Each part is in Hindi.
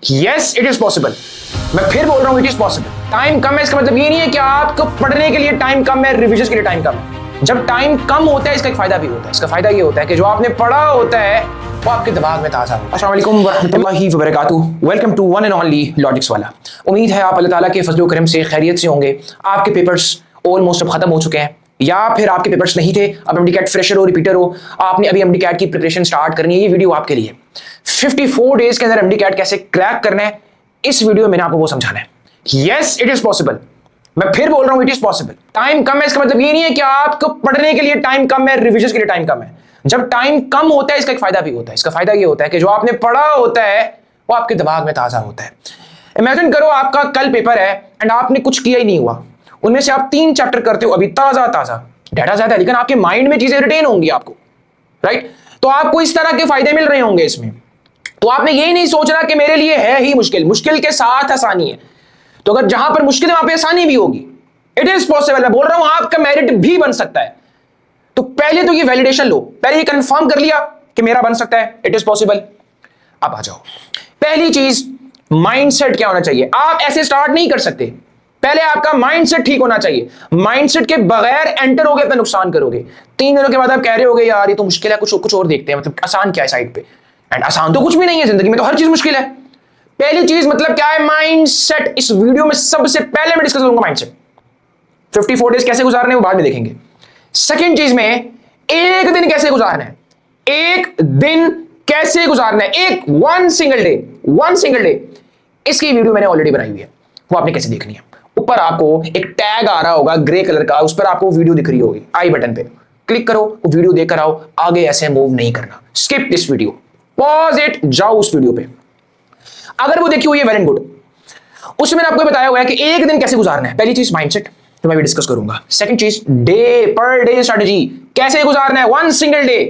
Yes it is possible. मैं फिर बोल रहा हूं इट इज पॉसिबल। टाइम कम है इसका मतलब ये नहीं है कि आपको पढ़ने के लिए टाइम कम है, रिविजन के लिए टाइम कम है। जब टाइम कम होता है इसका एक फायदा भी होता है। इसका फायदा ये होता है कि जो आपने पढ़ा होता है वो आपके दिमाग में ताजा होता है। अस्सलाम वालेकुम वरहमतुल्लाहि वबरकातुहू। Welcome to one and only logics वाला। उम्मीद है आप अल्लाह ताला के फजल करम से खैरियत से होंगे। आपके पेपर्स ऑलमोस्ट अब खत्म हो चुके हैं, या फिर आपके पेपर्स नहीं थे, अब एमडी-कैट फ्रेशर हो, रिपीटर हो, आपने अभी एमडी-कैट की प्रिपरेशन स्टार्ट करनी है। ये वीडियो आपके लिए 54 डेज के अंदर एमडी-कैट कैसे क्रैक करना है, इस वीडियो में मैंने आपको वो समझाना है। Yes it is possible. मैं फिर बोल रहा हूं इट इज पॉसिबल। टाइम कम है इसका मतलब ये नहीं है कि आपको पढ़ने के लिए टाइम कम है, रिविजन के लिए टाइम कम है। जब टाइम कम होता है इसका एक फायदा भी होता है। इसका फायदा ये होता है कि जो आपने पढ़ा होता है वो आपके दिमाग में ताजा होता है। इमेजिन करो आपका कल पेपर है एंड आपने कुछ किया ही नहीं हुआ, उनमें से आप 3 चैप्टर करते हो, अभी ताजा ताजा डाटा ज्यादा है लेकिन आपके माइंड में चीजें रिटेन होंगी आपको, राइट? तो आपको इस तरह के फायदे मिल रहे होंगे इसमें। तो आपने यही नहीं सोचना कि मेरे लिए है ही मुश्किल, मुश्किल के साथ आसानी है। तो अगर जहां पर मुश्किल है वहां पे आसानी भी होगी। It is possible. मैं बोल रहा हूं आपका मेरिट भी बन सकता है। तो पहले तो ये वैलिडेशन लो, पहले ये कंफर्म कर लिया कि मेरा बन सकता है, इट इज पॉसिबल। अब आ जाओ, पहली चीज माइंडसेट क्या होना चाहिए। आप ऐसे स्टार्ट नहीं कर सकते, पहले आपका माइंडसेट ठीक होना चाहिए। माइंडसेट के बगैर एंटर होगे अपना नुकसान करोगे। 3 दिनों के बाद आप कह रहे होगे यार ये तो मुश्किल है, कुछ और देखते हैं, मतलब आसान क्या है साइड पे। एंड आसान तो कुछ भी नहीं है जिंदगी में, तो हर चीज मुश्किल है। पहली चीज मतलब क्या है, माइंडसेट। इस वीडियो में सबसे पहले मैं डिस्कस करूंगा माइंडसेट। 54 डेज कैसे गुजारने वो बाद में देखेंगे। सेकेंड चीज में एक दिन कैसे गुजारना है, एक दिन कैसे गुजारना है, एक वन सिंगल डे। इसकी वीडियो मैंने ऑलरेडी बनाई हुई है, वो आपने कैसे देखनी है। ऊपर आपको एक टैग आ रहा होगा ग्रे कलर का, उस पर आपको वीडियो दिख रही होगी, आई बटन पे क्लिक करो, वो वीडियो देखकर आओ। आगे ऐसे मूव नहीं करना, skip this video, pause it, जाओ उस वीडियो पे। अगर वो देखी हुई है वेल एंड गुड। उसमें आपको बताया हुआ है कि एक दिन कैसे गुजारना है। पहली चीज माइंडसेट, तो मैं भी डिस्कस करूंगा। सेकंड चीज डे पर डे स्ट्रेटजी, कैसे गुजारना है वन सिंगल डे,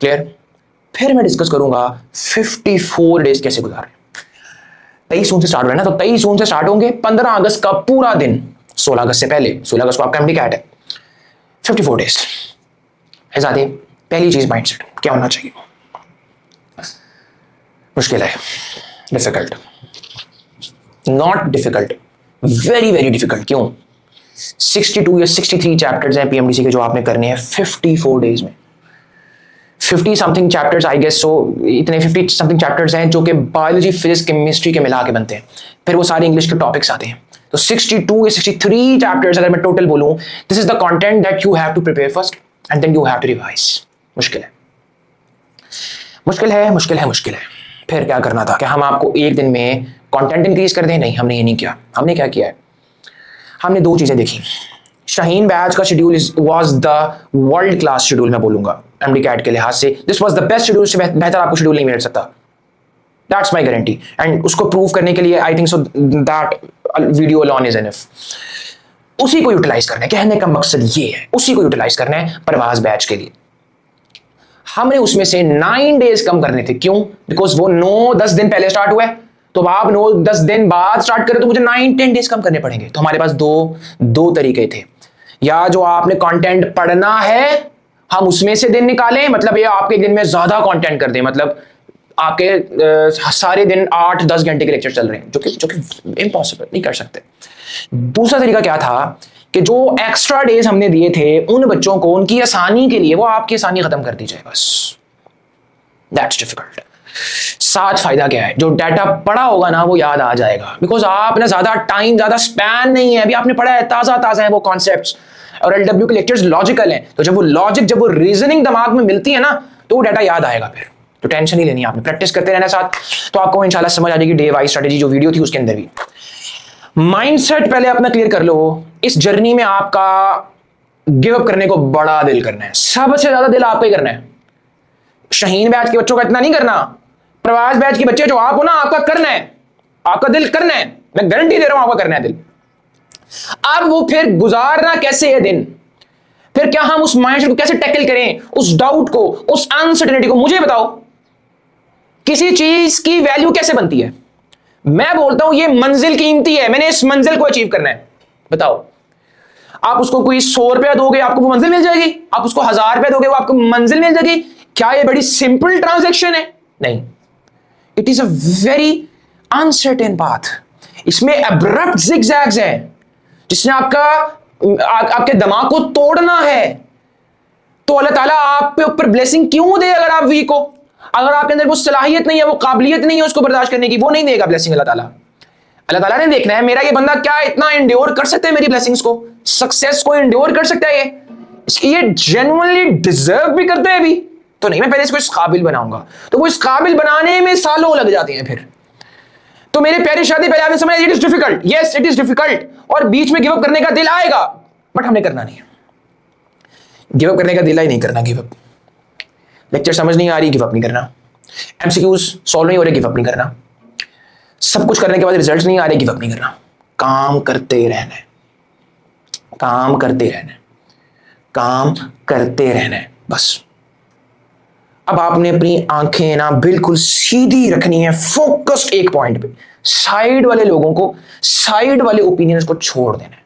क्लियर। फिर मैं डिस्कस करूंगा 54 डेज कैसे गुजारना है। 23 जून से स्टार्ट हो रहा है ना, तो 23 जून से स्टार्ट होंगे 15 अगस्त का पूरा दिन, 16 अगस्त से पहले, 16 अगस्त को आपका एमडी-कैट है। 54 डेज है। पहली चीज माइंडसेट क्या होना चाहिए। मुश्किल है, difficult, not difficult, very very difficult. क्यों? 62 या 63 चैप्टर्स हैं पीएमडीसी के जो आपने करने हैं 54 डेज में। 50 समथिंग चैप्टर्स आई गेस, सो इतने 50 समथिंग चैप्टर्स हैं जो कि बायोलॉजी, फिजिक्स, केमिस्ट्री के मिला के बनते हैं। फिर वो सारे इंग्लिश के टॉपिक्स आते हैं। तो 62 या 63 चैप्टर्स अगर मैं टोटल बोलूं, this is the content that you have to prepare first and then you have to revise. मुश्किल है, मुश्किल है, मुश्किल है, मुश्किल है। फिर क्या करना था कि हम आपको एक दिन में कंटेंट इंक्रीज कर दें? नहीं, हमने ये नहीं किया। हमने क्या किया है, हमने 2 चीजें देखी। शाहीन बैच का schedule was the world class schedule, मैं बोलूंगा एमडी-कैट के लिहाज से this was the best schedule. से बेहतर आपको शेड्यूल नहीं मिल सकता, दैट्स माय गारंटी। एंड उसको प्रूव करने के लिए I think so that video alone is enough. उसी को यूटिलाइज करना है, कहने का मकसद ये है, उसी को यूटिलाइज करना है परवाज बैच के लिए। हमने उसमें से 9 डेज कम करने थे। क्यों? बिकॉज वो 9-10 दिन पहले स्टार्ट हुआ है, तो आप 9-10 दिन बाद स्टार्ट करें तो मुझे 9-10 डेज कम करने पड़ेंगे। तो हमारे पास दो तरीके थे, या जो आपने कंटेंट पढ़ना है हम उसमें से दिन निकालें, मतलब ये आपके दिन में ज्यादा कंटेंट कर दें, मतलब आपके सारे दिन 8-10 घंटे के लेक्चर चल रहे हैं, जो कि इम्पॉसिबल, नहीं कर सकते। दूसरा तरीका क्या था कि जो एक्स्ट्रा डेज हमने दिए थे उन बच्चों को उनकी आसानी के लिए, वो आपकी आसानी खत्म कर दी जाए बस। That's difficult. साथ फायदा क्या है, जो डाटा पढ़ा होगा ना वो याद आ जाएगा, बिकॉज आपने ज्यादा टाइम, ज्यादा स्पैन नहीं है, अभी आपने पढ़ा है, ताजा ताजा है वो कॉन्सेप्ट्स। और एलडब्ल्यू के लेक्चर्स लॉजिकल हैं, तो जब वो लॉजिक, जब वो रीजनिंग दिमाग में मिलती है ना, तो वो डाटा याद आएगा। फिर तो टेंशन नहीं लेनी, आपने प्रैक्टिस करते रहना साथ, तो आपको इंशाल्लाह समझ आ जाएगी। डे वाइज स्ट्रेटेजी जो वीडियो थी उसके अंदर भी माइंडसेट पहले अपना क्लियर कर लो। इस जर्नी में आपका गिव अप करने को बड़ा दिल करना है, सबसे ज्यादा दिल आपका ही करना है। शाहीन बैच के बच्चों का इतना नहीं करना, प्रवास बैच के बच्चे जो आप हो ना, आपका करना है, आपका दिल करना है, मैं गारंटी दे रहा हूं आपका करना है दिल। अब वो फिर गुजारना कैसे है दिन, फिर क्या हम उस माइंडसेट को कैसे टैकल करें, उस डाउट को, उस अनसर्टेनिटी को। मुझे बताओ किसी चीज की वैल्यू कैसे बनती है। मैं बोलता हूं ये मंजिल कीमती है, मैंने इस मंजिल को अचीव करना है। बताओ, आप उसको कोई 100 रुपया दोगे आपको वो मंजिल मिल जाएगी, आप उसको 1000 रुपया दोगे वो आपको मंजिल मिल जाएगी। क्या ये बड़ी सिंपल ट्रांजैक्शन है? नहीं, it is a very uncertain path. इसमें अब्रप्ट जिगजैग्स है, जिसने आपके दिमाग को तोड़ना है। तो अल्लाह ताला आप पे ऊपर ब्लेसिंग क्यों दे अगर आप वीक हो? अगर आपके अंदर वो सलाहियत नहीं है, वो काबिलियत नहीं है उसको बर्दाश्त करने की, वो नहीं देगा ब्लेसिंग अल्लाह ताला। अल्लाह ताला ने देखना है मेरा ये बंदा क्या इतना इंड्योर कर सकता है मेरी ब्लेसिंग्स को, सक्सेस को इंड्योर कर सकता है ये जेन्युइनली डिजर्व भी करता है अभी, तो नहीं मैं पहले इसको इस काबिल बनाऊंगा। तो वो इस काबिल बनाने में सालों लग जाते हैं फिर। तो मेरे प्यारे शादी पहले आपने समझा, it is difficult, yes it is difficult, और बीच में गिव अप करने का दिल आएगा, बट हमने करना नहीं है। गिव अप करने का दिल ही नहीं करना, गिव अप। लेक्चर समझ नहीं आ रही, गिव अप नहीं करना। एमसीक्यूज सॉल्व नहीं हो रहे, गिव अप नहीं करना। सब कुछ करने के बाद रिजल्ट नहीं आ रहे, गिव अप नहीं करना। काम करते रहना है, काम करते रहना है, काम करते रहना है, बस। अब आपने अपनी आंखें ना बिल्कुल सीधी रखनी है, फोकस्ड एक पॉइंट पे। साइड वाले लोगों को, साइड वाले ओपिनियंस को छोड़ देना है।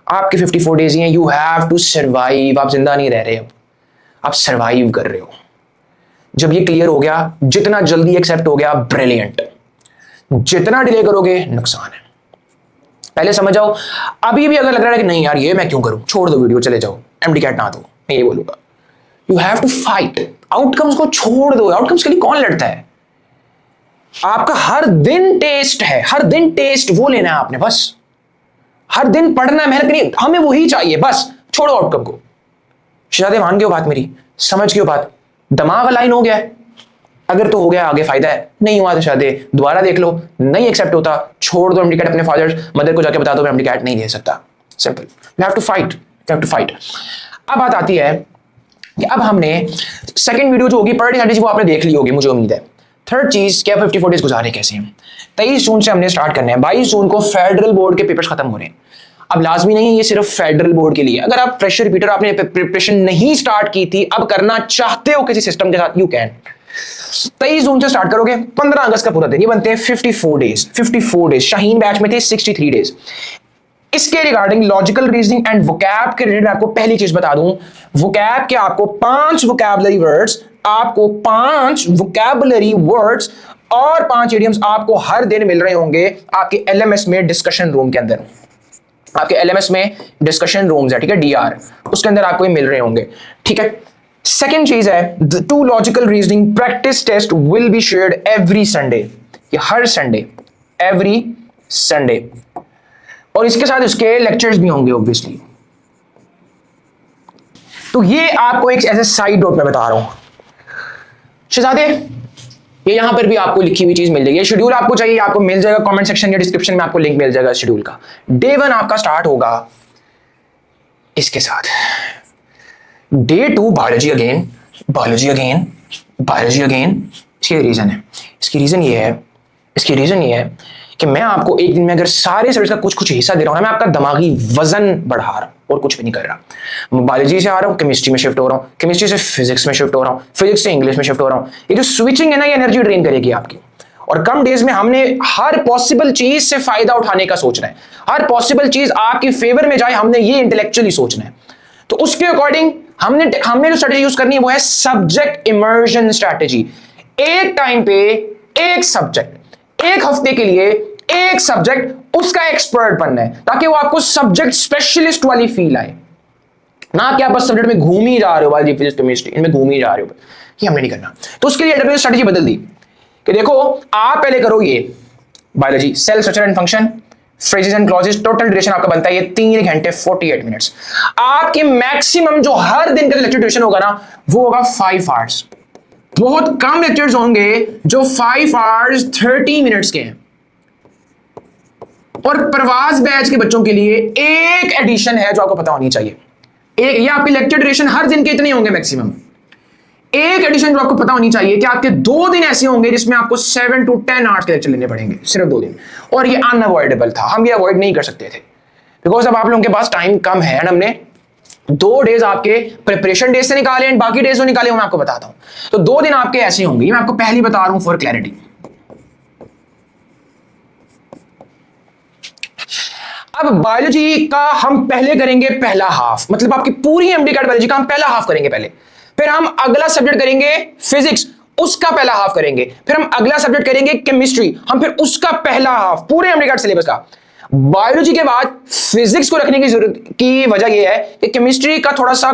आपके 54 डेज ही हैं, यू हैव टू सर्वाइव। आप जिंदा नहीं रह रहे, अब आप सर्वाइव कर रहे हो। जब ये क्लियर हो गया, जितना जल्दी एक्सेप्ट हो गया, ब्रिलियंट। जितना डिले करोगे नुकसान है। पहले समझ जाओ। अभी भी अगर लग रहा है कि नहीं यार ये मैं क्यों करूं, छोड़ दो वीडियो, चले जाओ, एमडी कैट ना दो, मैं ये बोलूंगा। You have to fight. Outcomes को छोड़ दो। आउटकम्स के लिए कौन लड़ता है? आपका हर दिन टेस्ट है, हर दिन टेस्ट वो लेना है आपने, बस। हर दिन पढ़ना है, मेहनत करनी, हमें वही चाहिए, बस। छोड़ो आउटकम को। शहजादे मान गए हो बात मेरी, समझ गए हो बात, दिमाग अलाइन हो गया है। अगर तो हो गया आगे फायदा है, नहीं हुआ तो शहजादे दोबारा देख लो, नहीं एक्सेप्ट होता छोड़ दो। एमडी कैट अपने फादर मदर को जाके बता दो मैं एमडी कैट नहीं दे सकता, simple. You have to fight, you have to fight. अब बात आती है कि अब हमने सेकंड वीडियो जो होगी प्रायोरिटी स्ट्रेटजी, वो आपने देख ली होगी मुझे उम्मीद है। थर्ड चीज क्या 54 डेज गुजारे कैसे हैं। 23 जून से हमने स्टार्ट करना है। 22 जून को फेडरल बोर्ड के पेपर्स खत्म हो रहे हैं। अब लाजमी नहीं है ये सिर्फ फेडरल बोर्ड के लिए, अगर आप फ्रेशर रिपीटर आपने प्रिपरेशन नहीं स्टार्ट की थी, अब करना चाहते हो किसी सिस्टम के साथ, यू कैन। 23 जून से स्टार्ट करोगे, 15 अगस्त का पूरा दिन, ये बनते हैं 54 डेज। 54 डेज शाहीन बैच में थे 63 डेज। इसके regarding logical reasoning and vocab के रिलेटेड आपको पहली चीज बता दूं, वोकैब के आपको 5 वोकैबुलरी वर्ड्स, आपको 5 वोकैबुलरी वर्ड्स और 5 इडियम्स आपको हर दिन मिल रहे होंगे आपके एलएमएस में डिस्कशन रूम के अंदर। आपके एलएमएस में डिस्कशन रूम्स है, ठीक है, डीआर, उसके अंदर आपको ये मिल रहे होंगे, ठीक है। सेकेंड चीज है, 2 logical reasoning practice test will be shared every Sunday, ये हर संडे, एवरी संडे, और इसके साथ इसके लेक्चर्स भी होंगे ऑब्वियसली। तो ये आपको एक ऐसे साइड नोट में बता रहा हूं शहजादे, ये यहां पर भी आपको लिखी हुई चीज मिल जाएगी। शेड्यूल आपको चाहिए, आपको मिल जाएगा कमेंट सेक्शन या डिस्क्रिप्शन में, आपको लिंक मिल जाएगा शेड्यूल का। डे 1 आपका स्टार्ट होगा इसके साथ। Day 2 biology again, biology again, biology again. इसकी रीजन है, इसकी रीजन ये है, इसकी रीजन ये है कि मैं आपको एक दिन में अगर सारे सब्जेक्ट का कुछ कुछ हिस्सा दे रहा हूं ना, मैं आपका दिमागी वजन बढ़ा रहा हूं और कुछ भी नहीं कर रहा। मैं बायोलॉजी से आ रहा हूं, केमिस्ट्री में शिफ्ट हो रहा हूं, केमिस्ट्री से फिजिक्स में शिफ्ट हो रहा हूं, फिजिक्स से इंग्लिश में शिफ्ट हो रहा हूं। ये जो स्विचिंग है ना, ये एनर्जी ड्रेन करेगी आपकी। और कम डेज में हमने हर पॉसिबल चीज से फायदा उठाने का सोचना है, हर पॉसिबल चीज आपकी फेवर में जाए, हमने ये इंटेलेक्चुअली सोचना है। तो उसके अकॉर्डिंग हमने जो स्ट्रेटेजी यूज करनी है वो है सब्जेक्ट इमर्जन स्ट्रेटेजी। एक टाइम पे एक सब्जेक्ट, एक हफ्ते के लिए एक सब्जेक्ट, उसका एक्सपर्ट बनना है, ताकि वो आपको सब्जेक्ट स्पेशलिस्ट वाली फील आए, ना कि आप बस सब्जेक्ट में घूम ही जा रहे हो, बायोलॉजी फिजिक्स केमिस्ट्री इनमें घूम ही जा रहे हो। ये हमने नहीं करना। तो उसके लिए एडब्ल्यूएस स्ट्रेटेजी बदल दी कि देखो आप पहले करो ये biology, cell structure and function, phrases and clauses, total duration आपका बनता है ये 3 घंटे 48 मिनट्स। आपके मैक्सिमम जो हर दिन का लेक्चर ड्यूरेशन होगा ना, वो होगा 5 आवर्स। बहुत कम लेक्चर्स होंगे जो 5 आवर्स 30 मिनट्स के हैं। और प्रवास बैच के बच्चों के लिए एक एडिशन है जो आपको पता होनी चाहिए। एक, ये आपके लेक्चर ड्यूरेशन हर दिन के इतने होंगे मैक्सिमम। एक एडिशन जो आपको पता होनी चाहिए कि आपके 2 दिन ऐसे होंगे जिसमें आपको 7 to 10 आवर्स के लेक्चर लेने पड़ेंगे, सिर्फ 2 दिन। और ये अनअवॉइडेबल था, हम ये अवॉइड नहीं कर सकते थे, बिकॉज अब आप लोगों के पास टाइम कम है एंड हमने 2 डेज आपके प्रिपरेशन डेज से निकाले एंड बाकी डेज जो निकाले मैं आपको बताता हूं। तो 2 दिन आपके ऐसे होंगे, मैं आपको पहली बता रहा हूं फॉर क्लैरिटी। अब बायोलॉजी का हम पहले करेंगे पहला हाफ, मतलब आपकी पूरी एमडी कैट बायोलॉजी का हम पहला हाफ करेंगे पहले। फिर हम अगला सब्जेक्ट करेंगे फिजिक्स, उसका पहला हाफ करेंगे, फिर हम अगला सब्जेक्ट करेंगे केमिस्ट्री, हम फिर उसका पहला हाफ पूरे अमेरिका सिलेबस का। बायोलॉजी के बाद फिजिक्स को रखने की जरूरत की वजह यह है कि केमिस्ट्री का थोड़ा सा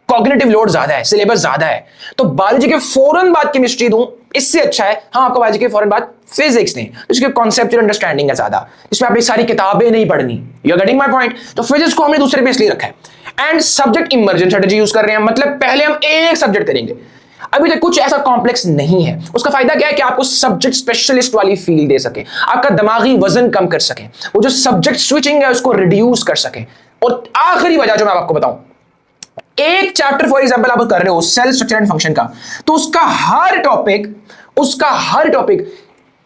कॉग्निटिव लोड ज्यादा है, सिलेबस ज्यादा है, तो बायोलॉजी के फौरन बाद केमिस्ट्री दूं इससे अच्छा है हाँ आपको बायोलॉजी के फौरन बाद फिजिक्स नहीं, इसके कॉन्सेप्चुअल अंडरस्टैंडिंग है ज्यादा, इसमें आपने सारी किताबें नहीं पढ़नी। You are getting my point. तो फिजिक्स को हमने दूसरे पे इसलिए रखा है। And subject immersion strategy use कर रहे हैं, मतलब पहले हम एक सब्जेक्ट करेंगे, अभी तक कुछ ऐसा कॉम्प्लेक्स नहीं है। उसका फायदा क्या है कि आपको सब्जेक्ट स्पेशलिस्ट वाली फील दे सके, आपका दिमागी वजन कम कर सके, वो जो सब्जेक्ट स्विचिंग है उसको रिड्यूस कर सके। और आखिरी वजह जो मैं आपको बताऊं, एक चैप्टर फॉर एग्जांपल आप कर रहे हो सेल स्ट्रक्चर एंड फंक्शन का, तो उसका हर टॉपिक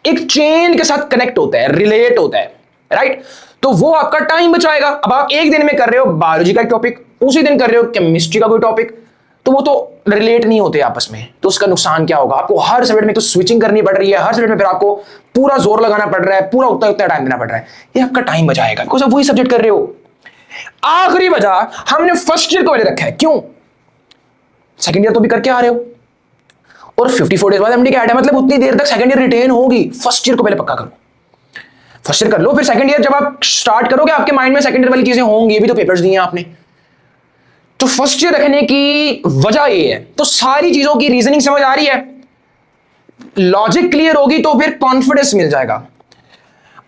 एक चेन के साथ कनेक्ट होता है, रिलेट होता है, राइट। तो वो आपका टाइम बचाएगा। अब आप एक दिन में कर रहे हो बायोलॉजी का टॉपिक, उसी दिन कर रहे हो केमिस्ट्री का कोई टॉपिक, तो वो तो रिलेट नहीं होते आपस में, तो उसका नुकसान क्या होगा, आपको हर सब्जेक्ट में तो स्विचिंग करनी पड़ रही है, हर सब्जेक्ट में फिर आपको पूरा जोर लगाना पड़ रहा है, पूरा उतना टाइम देना पड़ रहा है, ये आपका टाइम बचाएगा बिकॉज़ आप वही सब्जेक्ट कर रहे हो। आखिरी वजह हमने फर्स्ट ईयर को पहले रखा है, क्यों? सेकंड ईयर तो भी करके आ रहे हो और 54 डेज बाद एमडी का ऐड है, मतलब उतनी देर तक सेकंड ईयर रिटेन होगी। फर्स्ट ईयर को पहले पक्का करो, फर्स्ट ईयर कर लो, फिर सेकंड ईयर जब आप स्टार्ट करोगे आपके माइंड में सेकंड ईयर वाली चीजें होंगी, ये भी तो पेपर्स दिए हैं आपने। तो फर्स्ट ईयर रखने की वजह ये है। तो सारी चीजों की रीजनिंग समझ आ रही है, लॉजिक क्लियर होगी तो फिर कॉन्फिडेंस मिल जाएगा।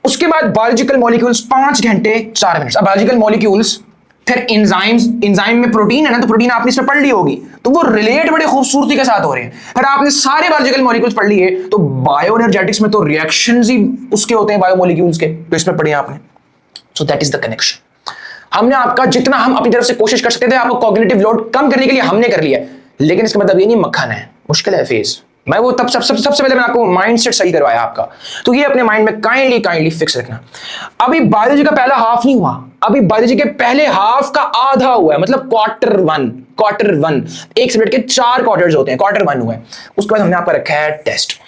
उसके बाद बायोलॉजिकल मॉलिक्यूल्स 5 घंटे 4 मिनट। अब बायोलॉजिकल मॉलिक्यूल्स, फिर एंजाइम्स, एंजाइम में प्रोटीन है ना, तो प्रोटीन आपने इसमें पढ़ ली होगी, तो वो रिलेट बड़े खूबसूरती के साथ हो रहे हैं। फिर आपने सारे बायोलॉजिकल मॉलिक्यूल्स पढ़ लिए, तो बायोएनर्जेटिक्स में तो रिएक्शंस ही उसके होते हैं बायोमॉलिक्यूल्स के, तो इसमें पढ़े आपने। So that is the connection. हमने आपका जितना हम अपनी तरफ से कोशिश कर सकते थे आपको कॉग्निटिव लोड कम करने के लिए हमने कर लिया, लेकिन इसका मतलब ये नहीं मक्खन है, मुश्किल है फेज। मैं वो तब सबसे पहले मैं आपको माइंडसेट सही करवाया आपका, तो ये अपने माइंड में काइंडली फिक्स रखना। अभी बायोलॉजी का पहला हाफ नहीं हुआ, अभी बायोलॉजी के पहले हाफ का आधा हुआ है, मतलब क्वार्टर वन। एक सब्जेक्ट के 4 क्वार्टर्स होते हैं, क्वार्टर 1 हुआ है। उसके बाद हमने आपका रखा है टेस्ट।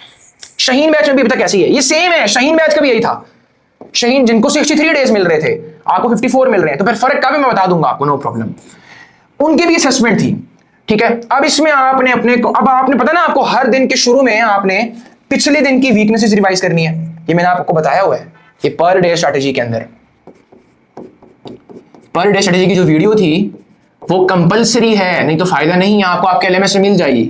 शाहीन बैच में भी पता कैसी है, ये सेम है, शाहीन बैच का भी यही था। शाहीन जिनको 63 डेज मिल रहे थे, आपको 54 मिल रहे हैं, तो फिर फर्क का भी मैं बता दूंगा आपको, नो प्रॉब्लम। उनकी भी असेसमेंट थी, ठीक है। अब इसमें आपने अब आपने पता ना, आपको हर दिन के शुरू में आपने पिछले दिन की वीकनेसेस रिवाइज करनी है, ये मैंने आपको बताया हुआ है। ये पर डे स्ट्रैटेजी के अंदर, पर डे स्ट्रैटेजी की जो वीडियो थी वो कंपलसरी है, नहीं तो फायदा नहीं है आपको, आपके एलएमएस में मिल जाएगी।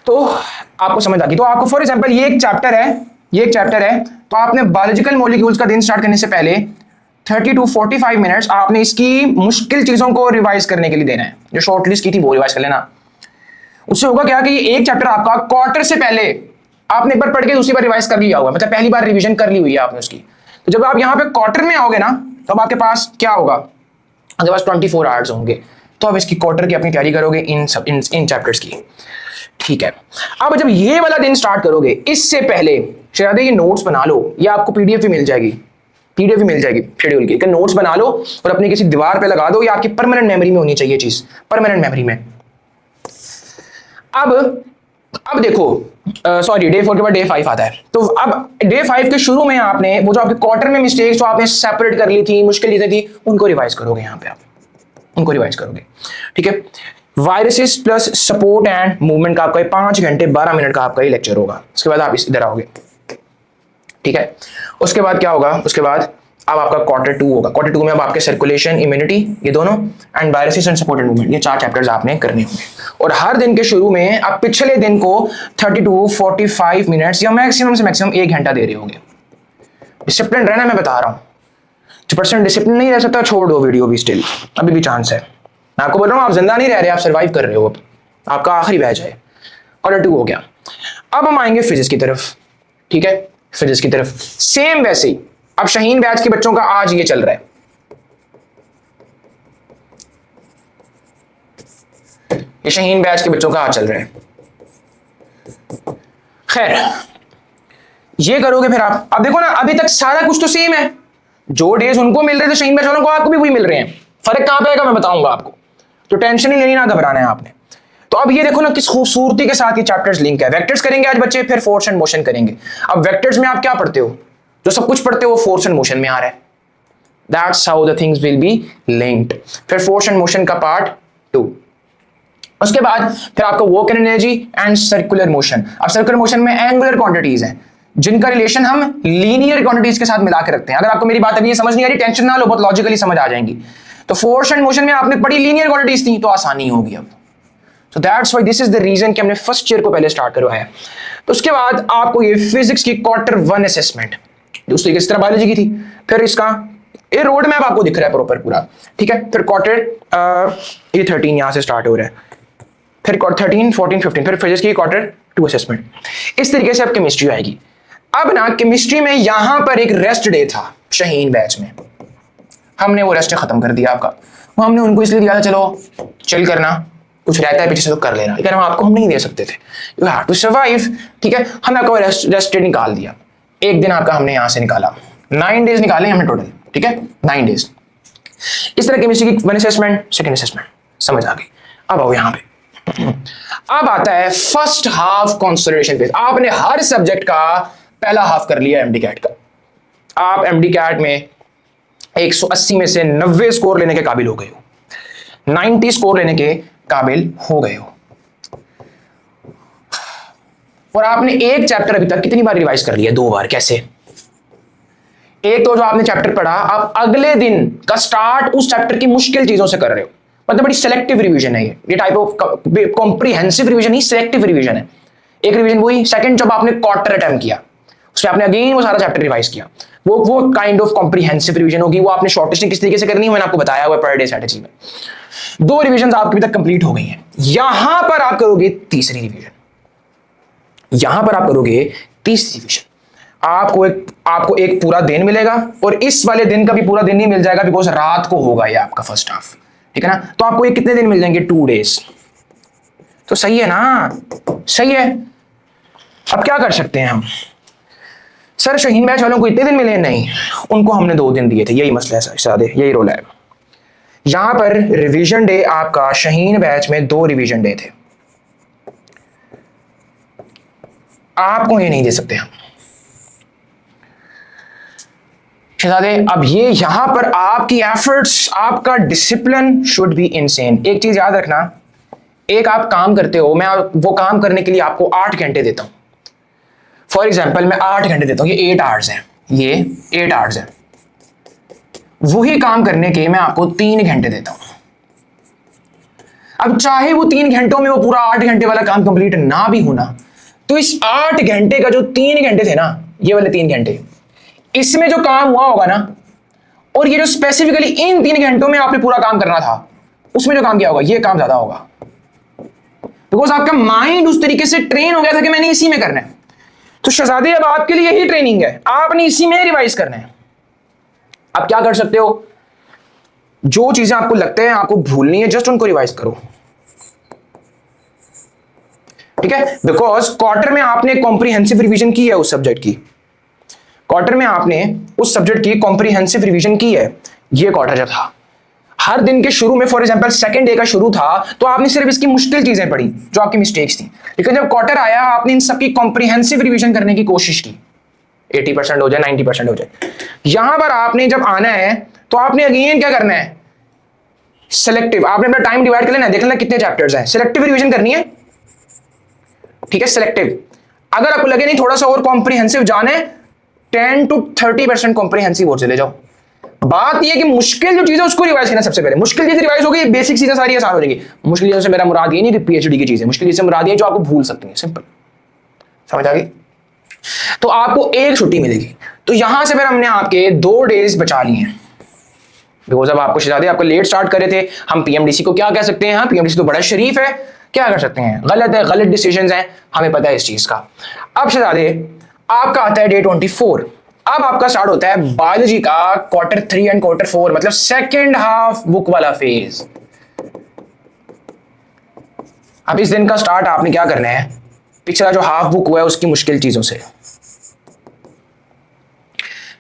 तो आपको समझ आ गई। तो आपको फॉर एग्जांपल ये एक चैप्टर है, तो आपने बायोलॉजिकल मॉलिक्यूल्स का दिन स्टार्ट करने से पहले 30 to 45 मिनट्स आपने इसकी मुश्किल चीजों को रिवाइज करने के लिए देना है, जो शॉर्ट लिस्ट की थी वो रिवाइज कर लेना। उससे होगा क्या कि ये एक चैप्टर आपका क्वार्टर से पहले आपने एक बार पढ़ के दूसरी बार रिवाइज कर लिया होगा, मतलब पहली बार रिवीजन कर ली हुई है आपने उसकी। तो जब आप यहाँ पे क्वार्टर में आओगे ना, तब आपके पास क्या होगा, आपके पास 24 आवर्स होंगे, तो आप इसकी क्वार्टर की अपनी तैयारी करोगे इन चैप्टर्स की, ठीक है। अब जब ये वाला दिन स्टार्ट करोगे, इससे पहले शायद ये नोट्स बना लो, या आपको पीडीएफ भी मिल जाएगी शेड्यूल की, नोट्स बना लो और अपनी किसी दीवार पे लगा दो, या आपकी परमानेंट मेमोरी में होनी चाहिए चीज, परमानेंट मेमोरी में। अब देखो, सॉरी, डे 4 के बाद डे 5 आता है, तो अब डे 5 के शुरू में आपने वो जो आपके क्वार्टर में मिस्टेक्स जो आपने सेपरेट कर ली थी, मुश्किल चीजें थी, उनको रिवाइज करोगे, यहाँ पे आप उनको रिवाइज करोगे, ठीक है। Viruses plus support and movement का आपका 5 घंटे 12 मिनट का आपका ये लेक्चर होगा। उसके बाद आप इधर आओगे, ठीक है। उसके बाद क्या होगा, उसके बाद अब आपका क्वार्टर 2 होगा। क्वार्टर 2 में अब आपके सर्कुलेशन, इम्यूनिटी, ये दोनों, and viruses and support and movement, ये 4 चैप्टर्स आपने करने होंगे। और हर दिन के शुरू में आप पिछले दिन को 30 to 45 मिनट्स या मैक्सिमम से मैक्सिमम 1 घंटा दे रहे होंगे। डिसिप्लिन रहना, मैं बता रहा हूँ। जो पर्सन डिसिप्लिन नहीं रह सकता छोड़ दो वीडियो, भी स्टिल अभी भी चांस है। मैं आपको बोल रहा हूँ, आप जिंदा नहीं रह रहे, आप सर्वाइव कर रहे हो। अब आपका आखिरी बैच है, क्वार्टर 2 हो गया। अब हम आएंगे फिजिक्स की तरफ, ठीक है। फिजिक्स की तरफ सेम वैसे ही, अब शाहीन बैच के बच्चों का आज ये चल रहा है, ये शाहीन बैच के बच्चों का आज चल रहा है। खैर, ये करोगे फिर आप, अब देखो ना, अभी तक सारा कुछ तो सेम है, जो डेज उनको मिल रहे थे शाहीन बैच वालों को, आपको भी वही मिल रहे हैं। फर्क कहां पे आएगा मैं बताऊंगा आपको, तो टेंशन ही लेनी, ना घबराना है आपने। तो अब ये देखो ना किस खूबसूरती के साथ ये चैप्टर्स लिंक है। वेक्टर्स करेंगे आज बच्चे, फिर फोर्स एंड मोशन करेंगे। अब वेक्टर्स में आप क्या पढ़ते हो, जो सब कुछ पढ़ते हो वो फोर्स एंड मोशन में आ रहा है, that's how the things will be linked. फिर फोर्स एंड मोशन का पार्ट 2। उसके बाद फिर आपका work and energy and circular motion. अब सर्कुलर मोशन में एंगुलर क्वांटिटीज हैं जिनका रिलेशन हम लीनियर क्वांटिटीज के साथ मिला के रखते हैं। अगर आपको मेरी बात अभी समझ नहीं आ रही, टेंशन ना लो, बहुत लॉजिकली समझ आ जाएंगी। तो फोर्स एंड मोशन में आपने पढ़ी लीनियर क्वांटिटीज थी तो आसानी होगी अब। So that's why this is the reason कि हमने फर्स्ट ईयर को पहले स्टार्ट करवाया है। तो उसके बाद आपको ये फिजिक्स की क्वार्टर 1 असेसमेंट उस तरीके से बायोलॉजी की थी। फिर इसका ये रोड मैप आपको दिख रहा है प्रॉपर पूरा, ठीक है। फिर क्वार्टर ये 13 यहां से स्टार्ट हो रहा है, फिर 13 14 15, फिर फिजिक्स की क्वार्टर 2 असेसमेंट। इस तरीके से अब केमिस्ट्री आएगी। अब ना केमिस्ट्री में यहां पर एक रेस्ट डे था शाहीन बैच में, हमने वो रेस्ट खत्म कर दिया आपका। वो हमने उनको इसलिए दिया था चलो चिल करना, कुछ रहता है पीछे से तो कर लेना, लेकिन हम आपको हम नहीं दे सकते थे, यू हैव टू सर्वाइव, ठीक है। हमने आपको रेस्ट डे निकाल दिया, एक दिन आपका हमने यहां से निकाला, 9 डेज निकाले हमने टोटल, ठीक है 9 डेज। इस तरह केमिस्ट्री की 1 असेसमेंट, सेकंड असेसमेंट समझ आ गई। अब आओ यहां पे, अब आता है फर्स्ट हाफ कंसोलिडेशन फेज। आपने हर सब्जेक्ट का पहला हाफ कर लिया एमडी कैट का। आप एमडी कैट में 180 में से 90 स्कोर लेने के काबिल हो गए हो, 90 स्कोर लेने के काबिल हो गए हो। और आपने एक चैप्टर अभी तक कितनी बार रिवाइज कर लिया? 2 बार। कैसे? एक तो जो आपने चैप्टर पढ़ा, आप अगले दिन का स्टार्ट उस चैप्टर की मुश्किल चीजों से कर रहे हो, मतलब बड़ी सेलेक्टिव रिवीजन है ये टाइप ऑफ कॉम्प्रिहेंसिव रिवीजन नहीं, सेलेक्टिव रिवीजन है। एक रिवीजन वही, सेकंड जब आपने क्वार्टर अटेम्प्ट किया उसमें आपने अगेन वो सारा चैप्टर रिवाइज किया, वो काइंड ऑफ कॉम्प्रिहेंसिव रिवीजन होगी। वो आपने शॉर्ट लिस्टिंग किस तरीके से करनी है मैंने आपको बताया हुआ पर डे स्ट्रेटजी में। 2 रिवीजन आपकी अभी तक कंप्लीट हो गई हैं। यहां पर आप करोगे तीसरी रिवीजन, यहां पर आप करोगे तीसरी रिवीजन। आपको एक पूरा दिन मिलेगा, और इस वाले दिन का भी पूरा दिन नहीं मिल जाएगा बिकॉज रात को होगा ये आपका फर्स्ट हाफ, ठीक है ना। तो आपको ये कितने दिन मिल जाएंगे? 2 डेज। तो सही है ना, सही है। अब क्या कर सकते हैं हम? सर शाहीन बैच वालों को इतने दिन मिले? नहीं, उनको हमने 2 दिन दिए थे, यही मसला है सादे, यही रोल है। यहां पर रिवीजन डे आपका शाहीन बैच में 2 रिवीजन डे थे, आपको ये नहीं दे सकते हम शहजादे। अब ये यहां पर आपकी एफर्ट्स, आपका डिसिप्लिन शुड बी इनसेन। एक चीज याद रखना, एक आप काम करते हो, मैं वो काम करने के लिए आपको 8 घंटे देता हूं। फॉर एग्जाम्पल मैं 8 घंटे देता हूं, ये 8 आवर्स हैं, ये 8 आवर्स हैं। वही काम करने के मैं आपको 3 घंटे देता हूं। अब चाहे वो 3 घंटों में वो पूरा 8 घंटे वाला काम कंप्लीट ना भी होना, तो इस 8 घंटे का जो 3 घंटे थे ना, ये वाले 3 घंटे, इसमें जो काम हुआ होगा ना, और ये जो स्पेसिफिकली इन 3 घंटों में आपने पूरा काम करना था, उसमें जो काम किया होगा ये काम ज्यादा होगा, बिकॉज आपका माइंड उस तरीके से ट्रेन हो गया था कि मैंने इसी में करना है। तो शहजादे अब आपके लिए यही ट्रेनिंग है, आपने इसी में रिवाइज करना है। आप क्या कर सकते हो? जो चीजें आपको लगते हैं आपको भूलनी है, जस्ट उनको रिवाइज करो, ठीक है। बिकॉज क्वार्टर में आपने कॉम्प्रिहेंसिव रिवीजन की है उस सब्जेक्ट की, क्वार्टर में आपने उस सब्जेक्ट की कॉम्प्रिहेंसिव रिवीजन की है। ये क्वार्टर जब था, हर दिन के शुरू में फॉर एग्जांपल सेकंड डे का शुरू था तो आपने सिर्फ इसकी मुश्किल चीजें पढ़ी जो आपकी मिस्टेक्स थी, लेकिन जब क्वार्टर आया आपने इन सबकी कॉम्प्रिहेंसिव रिवीजन करने की कोशिश की, 80% हो जाए, 90% हो जाए। यहां पर आपने जब आना है तो आपने अगेन क्या करना है? सिलेक्टिव। आपने अपना टाइम डिवाइड कर लेना, देख लेना कितने चैप्टर्स हैं, सिलेक्टिव रिवीजन करनी है, ठीक है। सिलेक्टिव। अगर आपको लगे नहीं थोड़ा सा और कॉम्प्रिहेंसिव जाना है, 10 to 30% कॉम्प्रिहेंसिव और चले जाओ। बात यह कि मुश्किल जो चीज है उसको रिवाइज करना सबसे पहले। मुश्किल चीज रिवाइज होगी, बेसिक चीजें सारी आसान हो जाएंगी। मुश्किल चीजों से मेरा मुराद ये नहीं कि पीएचडी की चीजें, मुश्किल चीजें मुराद ये जो आपको भूल सकती है, सिंपल। समझ आ गई? तो आपको एक छुट्टी मिलेगी। तो यहां से फिर हमने आपके 2 डेज बचा लिए हैं, बिकॉज अब आपको शहजादे आपको लेट स्टार्ट करे थे। हम पीएमडीसी को क्या कह सकते हैं? हाँ, पीएमडीसी तो बड़ा शरीफ है, क्या कर सकते हैं? गलत है, गलत डिसीजंस हैं, हमें पता है इस चीज का। अब शहजादे आपका आता है डे 24। अब आपका स्टार्ट होता है बायोलॉजी का क्वार्टर 3 एंड क्वार्टर 4, मतलब सेकेंड हाफ बुक वाला फेज। अब इस दिन का स्टार्ट आपने क्या करना है? पिछला जो हाफ बुक हुआ है उसकी मुश्किल चीजों से,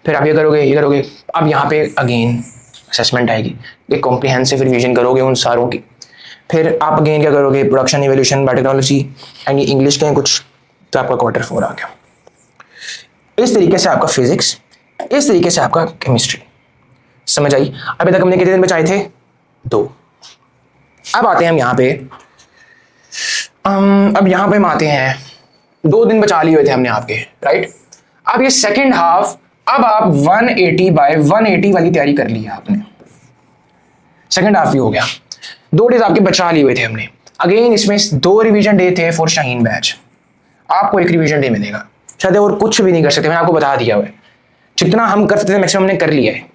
फिर आप ये करोगे। अब यहां पे अगेन असेसमेंट आएगी, एक कॉम्प्रिहेंसिव रिवीजन करोगे उन सारों की। फिर आप अगेन क्या करोगे? प्रोडक्शन, इवोल्यूशन, बायोटेक्नोलॉजी एंड ये इंग्लिश के कुछ, तो आपका क्वार्टर 4 आ गया। इस तरीके से आपका फिजिक्स, इस तरीके से आपका केमिस्ट्री, समझ आई? अभी तक हमने कितने दिन बचाए थे? 2। अब आते हैं हम यहाँ पे, अब यहाँ पे हम आते हैं, 2 दिन बचा लिए हुए थे हमने आपके, राइट? अब ये सेकेंड हाफ, अब आप 180/180 वाली तैयारी कर ली है आपने, सेकेंड हाफ भी हो गया, 2 डेज आपके बचा लिए हुए थे हमने। अगेन इसमें 2 रिवीजन डे थे फॉर शाहीन बैच, आपको 1 रिवीजन डे मिलेगा, शायद और कुछ भी नहीं कर सकते, मैंने आपको बता दिया हुआ है, जितना हम कर सकते थे मैक्सिमम हमने कर लिया है।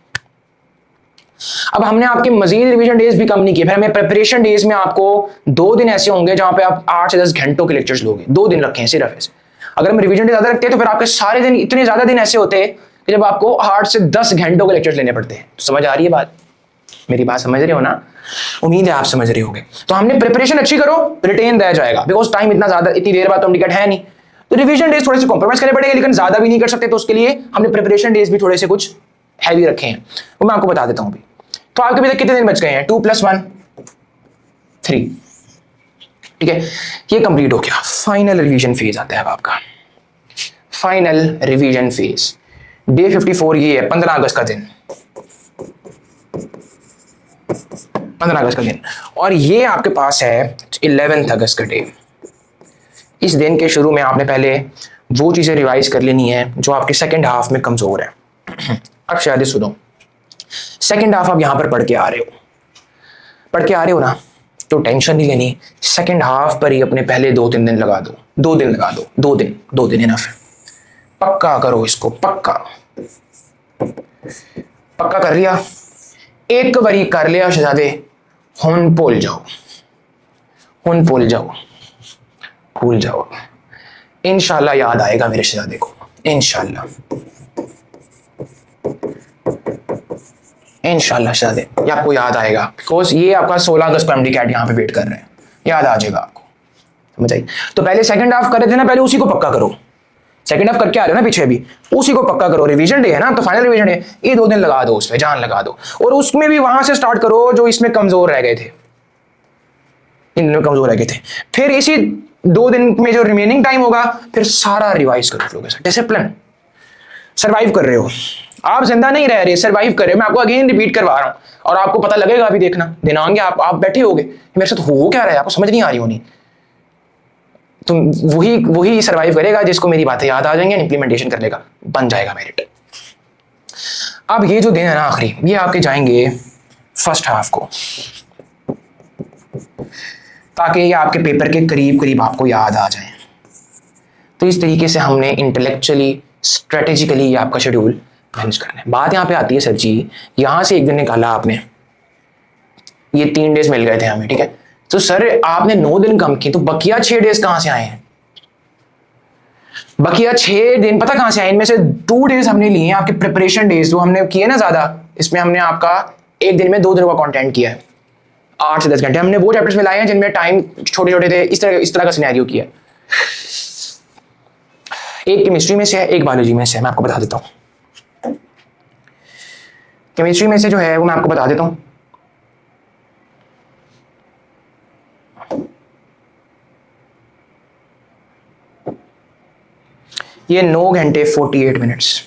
अब हमने आपके मजीद रिवीजन डेज भी कम नहीं किए, फिर हमें प्रिपरेशन डेज में आपको 2 दिन ऐसे होंगे जहां पे आप 8 से 10 घंटों के लेक्चर्स लोगे, 2 दिन रखे हैं सिर्फ ऐसे। अगर हम रिवीजन डे ज्यादा रखते हैं तो फिर आपके सारे दिन, इतने ज्यादा दिन ऐसे होते हैं कि जब आपको 8 से 10 घंटों के लेक्चर्स लेने पड़ते हैं। तो समझ आ रही है बात? मेरी बात समझ रहे हो ना? उम्मीद है आप समझ रहे होगे। तो हमने प्रिपरेशन अच्छी करो, रिटेन रह जाएगा, बिकॉज टाइम इतना ज्यादा, इतनी देर बाद तो टिकट है नहीं, तो रिवीजन डेज थोड़े से कॉम्प्रोमाइज करने पड़ेंगे, लेकिन ज्यादा भी नहीं कर सकते, तो उसके लिए हमने प्रिपरेशन डेज भी थोड़े से कुछ हैवी रखे हैं, वो मैं आपको बता देता हूं अभी। तो आपके अभी तक कितने दिन बच गए हैं? 2 + 1 3, ठीक है, ये कंप्लीट हो गया। फाइनल रिवीजन फेज आता है अब आपका, फाइनल रिवीजन फेज, डे 54 ये है, 15 अगस्त का दिन, 15 अगस्त का दिन, और ये आपके पास है 11 अगस्त का डे। इस दिन के शुरू में आपने पहले वो चीजें रिवाइज कर लेनी है जो आपके सेकंड हाफ में कमजोर है। अब शायद सुनो, सेकंड हाफ आप यहां पर पढ़ के आ रहे हो ना, तो टेंशन नहीं लेनी, सेकंड हाफ पर ही अपने पहले 2-3 दिन लगा दो, 2 दिन लगा दो, 2 दिन इनफ है। पक्का करो इसको, पक्का कर लिया, एक बारी कर लिया शहजादे, हुन भूल जाओ, भूल जाओ, इंशाल्लाह याद आएगा मेरे शहजादे को, इंशाल्लाह शहजादे, ये आपको याद आएगा, बिकॉज ये आपका 16 अगस्त को MD-CAT यहाँ पे वेट कर रहे हैं, याद आ जाएगा आपको, समझ आई? तो पहले सेकंड हाफ कर रहे थे ना, पहले उसी को पक्का करो, सेकंड हाफ करके आ रहे हो ना पीछे भी, उसी को पक्का करो। रिवीजन डे है ना, तो फाइनल रिवीजन डे, ये 2 दिन लगा दो, उस पर जान लगा दो, और उसमें भी वहां से स्टार्ट करो जो इसमें कमजोर रह गए थे, इनमें कमजोर रह गए थे, फिर इसी 2 दिन में जो रिमेनिंग टाइम होगा फिर सारा रिवाइज करो फ्लो के साथ। डिसिप्लिन, सर्वाइव कर रहे हो आप, जिंदा नहीं रह रहे, सर्वाइव कर रहे हो। मैं आपको अगेन रिपीट करवा रहा हूं, और आपको पता लगेगा, अभी देखना दिन आएंगे, आप बैठे होगे मेरे साथ, हो क्या रहा है आपको समझ नहीं आ रही होनी, तो वही सर्वाइव करेगा जिसको मेरी बातें याद आ जाएंगी, इंप्लीमेंटेशन कर लेगा, बन जाएगा मेरिट। अब ये जो दिन है ना आखिरी, ये आपके जाएंगे फर्स्ट हाफ को, ताकि ये आपके पेपर के करीब आपको याद आ जाए। तो इस तरीके से हमने इंटेलेक्चुअली, स्ट्रेटेजिकली ये आपका शेड्यूल मैनेज करना है। बात यहाँ पे आती है, सर जी यहाँ से 1 दिन निकाला आपने, ये 3 डेज मिल गए थे हमें, ठीक है, तो सर आपने 9 दिन कम किए, तो बकिया 6 डेज कहां से आए हैं? बकिया 6 दिन पता कहां से आए? इनमें से 2 डेज हमने लिए हैं आपके प्रिपरेशन डेज, जो हमने किए ना ज्यादा, इसमें हमने आपका 1 दिन में 2 दिन का कंटेंट किया है, 8 से 10 घंटे हमने वो चैप्टर्स में लाए हैं जिनमें टाइम छोटे थे, इस तरह का सिनेरियो किया है। एक केमिस्ट्री में से है, एक बायोलॉजी में से है, मैं आपको बता देता हूं। केमिस्ट्री में से जो है वो मैं आपको बता देता हूं, ये 9 घंटे 48 मिनट्स,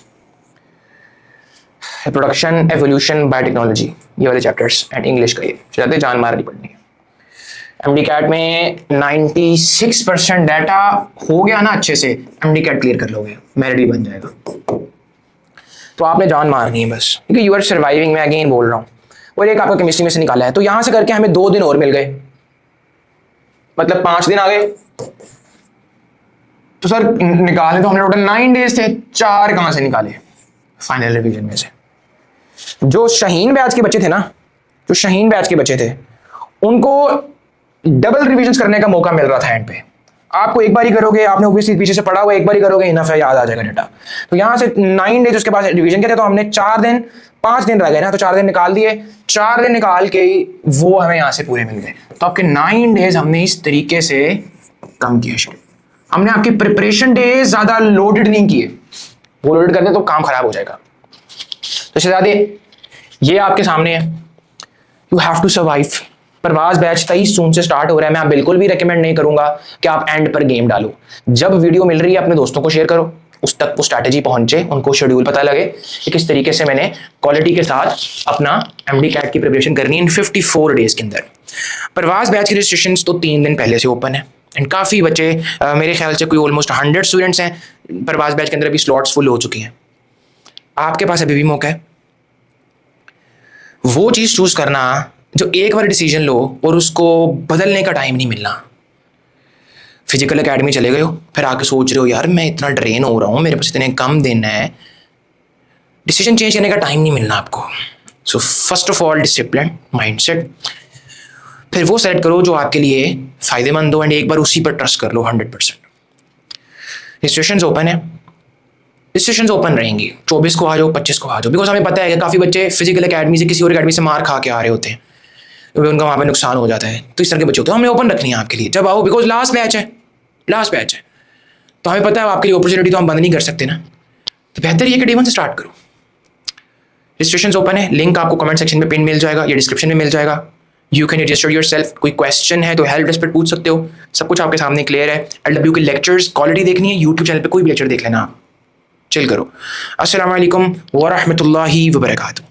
प्रोडक्शन, एवोल्यूशन, बायोटेक्नोलॉजी, ये वाले चैप्टर्स एंड इंग्लिश का, ये ज्यादा जान मारनी पड़नी है। MD-CAT में 96% डाटा हो गया ना अच्छे से, MD-CAT क्लियर कर लोगे, मेरिट भी बन जाएगा। तो आपने जान मारनी है बस, क्योंकि यू आर सर्वाइविंग, मैं अगेन बोल रहा हूँ। और एक आपका केमिस्ट्री में से निकाला है, तो यहां से करके हमें 2 दिन और मिल गए, मतलब 5 दिन आ गए। तो सर निकाले तो हमने टोटल 9 डेज थे, 4 कहां से निकाले? फाइनल रिवीजन में से। जो शाहीन बैच के बच्चे थे ना, जो शाहीन बैच के बच्चे थे, उनको डबल रिवीजन करने का मौका मिल रहा था एंड पे। आपको एक बार ही करोगे, आपने ओबीसी पीछे से पढ़ा हुआ, एक बार ही करोगे, इनफ है, याद आ जाएगा डाटा। तो यहां से 9 डेज उसके बाद रिवीजन किया था, तो हमने 4 दिन, 5 दिन रह गए ना, तो 4 दिन निकाल दिए, 4 दिन निकाल के ही वो हमें यहां से पूरे मिल गए। तो आपके 9 डेज हमने इस तरीके से कम किए। हमने आपके प्रिपरेशन डेज ज्यादा लोडेड नहीं किए, वो लोडेड करते तो काम खराब हो जाएगा। तो शहजादे ये आपके सामने है, यू हैव टू सर्वाइव। प्रवास बैच 23 जून से स्टार्ट हो रहा है। मैं बिल्कुल भी रेकमेंड नहीं करूंगा कि आप एंड पर गेम डालो। जब वीडियो मिल रही है अपने दोस्तों को शेयर करो, उस तक वो स्ट्रैटेजी पहुंचे, उनको शेड्यूल पता लगे कि किस तरीके से मैंने क्वालिटी के साथ अपना MD कैट की प्रिपरेशन करनी है इन 54 डेज के अंदर। परवाज बैच की रजिस्ट्रेशन तो 3 दिन पहले से ओपन है एंड काफ़ी बच्चे, मेरे ख्याल से कोई ऑलमोस्ट 100 स्टूडेंट्स हैं परवाज बैच के अंदर, अभी स्लॉट्स फुल हो चुकी हैं। आपके पास अभी भी मौका है वो चीज़ चूज़ करना जो एक बार डिसीजन लो और उसको बदलने का टाइम नहीं मिलना। फिजिकल एकेडमी चले गए हो, फिर आके सोच रहे हो यार मैं इतना ड्रेन हो रहा हूँ, मेरे पास इतने कम दिन है, डिसीजन चेंज करने का टाइम नहीं मिलना आपको। So first of all discipline mindset, फिर वो सेलेक्ट करो जो आपके लिए फ़ायदेमंद हो एंड एक बार उसी पर ट्रस्ट कर लो 100%। रजिस्ट्रेशन ओपन है, रजिस्ट्रेशन ओपन रहेंगी, 24 को आ जाओ, 25 को आ जाओ, बिकॉज हमें पता है कि काफ़ी बच्चे फिजिकल एकेडमी से किसी और एकेडमी से मार खा के आ रहे होते हैं, तो उनका वहाँ पे नुकसान हो जाता है। तो इस तरह के बच्चे होते हैं, हमने ओपन रखनी है आपके लिए, जब आओ, बिकॉज लास्ट बैच है, लास्ट बैच है, तो हमें पता है आपके लिए अपॉर्चुनिटी तो हम बंद नहीं कर सकते ना, तो बेहतर ये कि डे 1 से स्टार्ट करो। रजिस्ट्रेशन ओपन है, लिंक आपको कमेंट सेक्शन में पिन मिल जाएगा या डिस्क्रिप्शन में मिल जाएगा। You can register yourself. कोई क्वेश्चन है तो हेल्प डेस्क पर पूछ सकते हो, सब कुछ आपके सामने क्लियर है। LW के लेक्चर्स क्वालिटी देखनी है, यूट्यूब चैनल पे कोई भी लेक्चर देख लेना आप, चिल करो। अस्सलाम वालेकुम व रहमतुल्लाहि व बरकातहू।